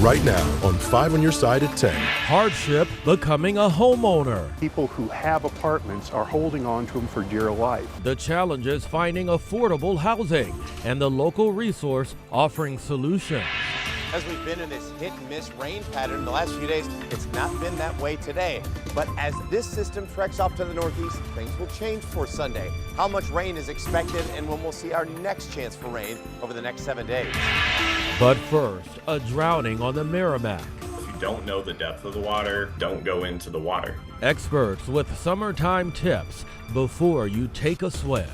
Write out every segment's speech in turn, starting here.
right now on 5 on Your Side at 10. Hardship becoming a homeowner. People who have apartments are holding on to them for dear life. The challenge is finding affordable housing and the local resource offering solutions. As we've been in this hit and miss rain pattern the last few days, it's not been that way today. But as this system treks off to the northeast, things will change for Sunday. How much rain is expected and when we'll see our next chance for rain over the next 7 days. But first, a drowning on the Merrimack. If you don't know the depth of the water, don't go into the water. Experts with summertime tips before you take a swim.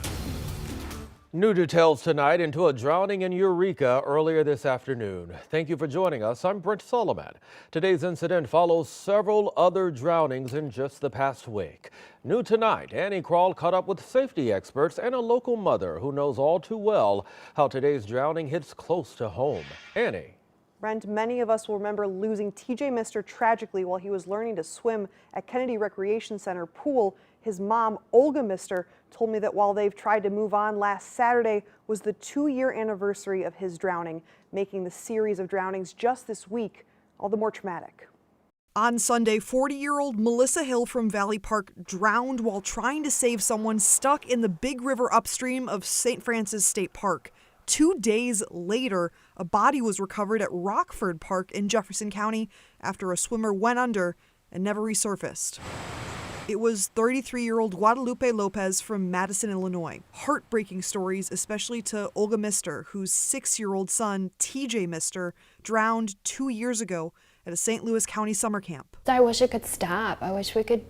New details tonight into a drowning in Eureka earlier this afternoon. Thank you for joining us. I'm Brent Solomon. Today's incident follows several other drownings in just the past week. New tonight, Annie Krall caught up with safety experts and a local mother who knows all too well how today's drowning hits close to home. Annie. Brent, many of us will remember losing TJ Mister tragically while he was learning to swim at Kennedy Recreation Center pool. His mom, Olga Mister, told me that while they've tried to move on, last Saturday was the 2-year anniversary of his drowning, making the series of drownings just this week all the more traumatic. On Sunday, 40-year-old Melissa Hill from Valley Park drowned while trying to save someone stuck in the Big River upstream of St. Francis State Park. 2 days later, a body was recovered at Rockford Park in Jefferson County after a swimmer went under and never resurfaced. It was 33-year-old Guadalupe Lopez from Madison, Illinois. Heartbreaking stories, especially to Olga Mister, whose 6-year-old son, TJ Mister, drowned 2 years ago at a St. Louis County summer camp. I wish it could stop. I wish we could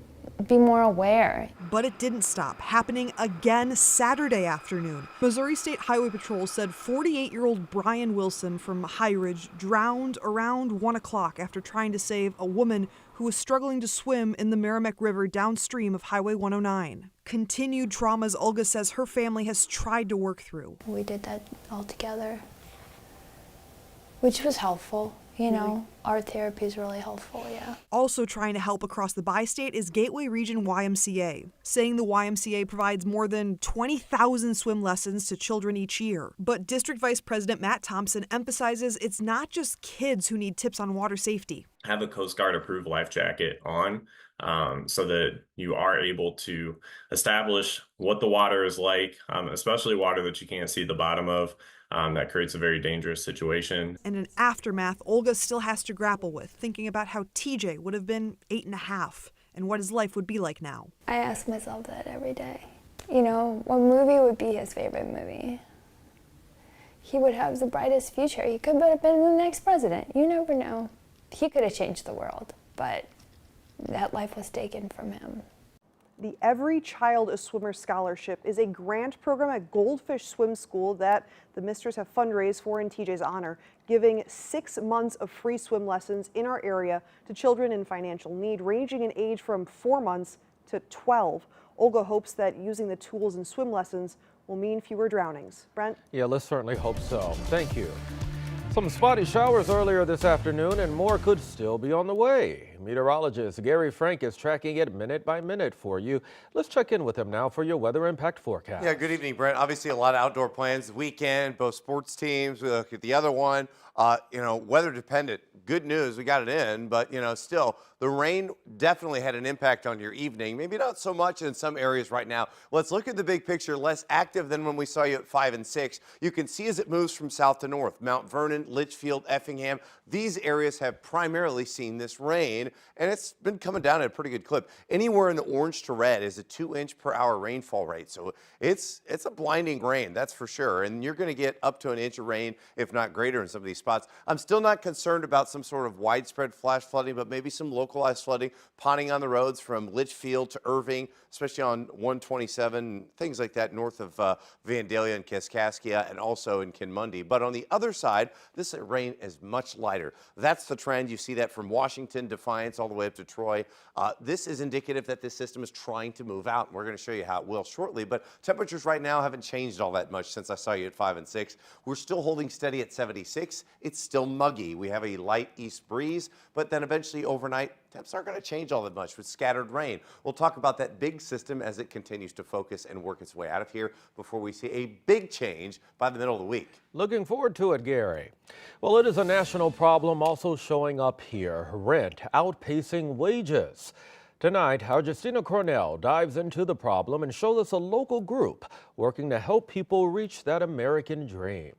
be more aware. But it didn't stop, happening again Saturday afternoon. Missouri State Highway Patrol said 48-year-old Brian Wilson from High Ridge drowned around 1 o'clock after trying to save a woman who was struggling to swim in the Merrimack River downstream of Highway 109. Continued traumas Olga says her family has tried to work through. We did that all together, which was helpful. You know, our therapy is really helpful, yeah. Also trying to help across the bi-state is Gateway Region YMCA, saying the YMCA provides more than 20,000 swim lessons to children each year. But District Vice President Matt Thompson emphasizes it's not just kids who need tips on water safety. Have a Coast Guard approved life jacket on so that you are able to establish what the water is like, especially water that you can't see the bottom of. That creates a very dangerous situation. And in aftermath, Olga still has to grapple with, thinking about how TJ would have been 8.5 and what his life would be like now. I ask myself that every day. You know, what movie would be his favorite movie? He would have the brightest future. He could have been the next president. You never know. He could have changed the world, but that life was taken from him. The Every Child a Swimmer Scholarship is a grant program at Goldfish Swim School that the Misters have fundraised for in TJ's honor, giving 6 months of free swim lessons in our area to children in financial need, ranging in age from 4 months to 12. Olga hopes that using the tools in swim lessons will mean fewer drownings. Brent? Yeah, let's certainly hope so. Thank you. Some spotty showers earlier this afternoon and more could still be on the way. Meteorologist Gary Frank is tracking it minute by minute for you. Let's check in with him now for your weather impact forecast. Yeah, good evening, Brent. Obviously, a lot of outdoor plans this weekend, both sports teams. We look at the other one, weather dependent. Good news, we got it in, but, still, the rain definitely had an impact on your evening. Maybe not so much in some areas right now. Let's look at the big picture, less active than when we saw you at 5 and 6. You can see as it moves from south to north, Mount Vernon, Litchfield, Effingham, these areas have primarily seen this rain, and it's been coming down at a pretty good clip. Anywhere in the orange to red is a 2-inch-per-hour rainfall rate, so it's a blinding rain, that's for sure, and you're going to get up to an inch of rain, if not greater in some of these spots. I'm still not concerned about some sort of widespread flash flooding, but maybe some localized flooding, ponding on the roads from Litchfield to Irving, especially on 127, things like that north of Vandalia and Kaskaskia, and also in Kinmundy. But on the other side, this rain is much lighter. That's the trend. You see that from Washington, Defiance, all the way up to Troy. This is indicative that this system is trying to move out, and we're going to show you how it will shortly. But temperatures right now haven't changed all that much since I saw you at 5 and 6. We're still holding steady at 76. It's still muggy. We have a light east breeze, but then eventually overnight, temps aren't going to change all that much with scattered rain. We'll talk about that big system as it continues to focus and work its way out of here before we see a big change by the middle of the week. Looking forward to it, Gary. Well, it is a national problem also showing up here. Rent outpacing wages. Tonight, our Justina Cornell dives into the problem and shows us a local group working to help people reach that American dream.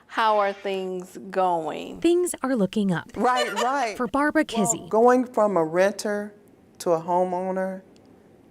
How are things going? Things are looking up. Right. For Barbara Kizzy. Going from a renter to a homeowner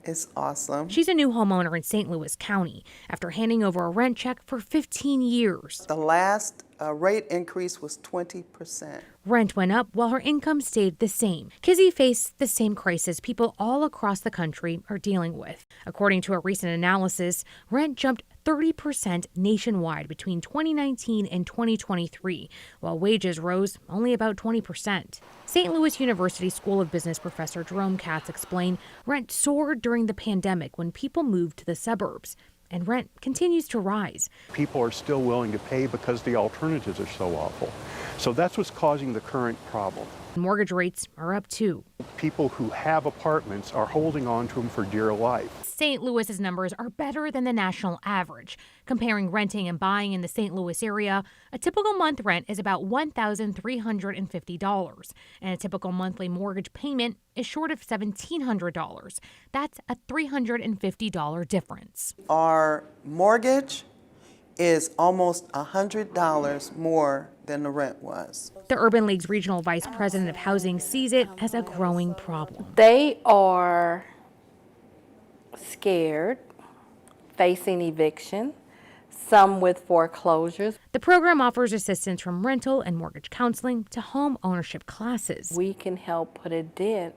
is awesome. She's a new homeowner in St. Louis County after handing over a rent check for 15 years. The last rate increase was 20%. Rent went up while her income stayed the same. Kizzy faced the same crisis people all across the country are dealing with. According to a recent analysis, rent jumped 30% nationwide between 2019 and 2023, while wages rose only about 20%. St. Louis University School of Business professor Jerome Katz explained rent soared during the pandemic when people moved to the suburbs, and rent continues to rise. People are still willing to pay because the alternatives are so awful. So that's what's causing the current problem. Mortgage rates are up too. People who have apartments are holding on to them for dear life. St. Louis's numbers are better than the national average. Comparing renting and buying in the St. Louis area, a typical month rent is about $1,350, and a typical monthly mortgage payment is short of $1,700. That's a $350 difference. Our mortgage is almost $100 more than the rent was. The Urban League's regional vice president of housing sees it as a growing problem. They are scared, facing eviction, some with foreclosures. The program offers assistance from rental and mortgage counseling to home ownership classes. We can help put a dent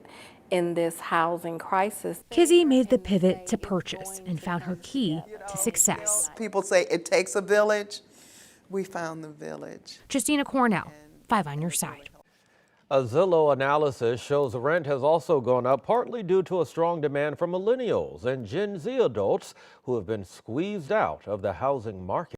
in this housing crisis. Kizzy made the pivot to purchase and found her key to success. People say it takes a village. We found the village. Justina Cornell, 5 on your side. A Zillow analysis shows rent has also gone up, partly due to a strong demand from millennials and Gen Z adults who have been squeezed out of the housing market.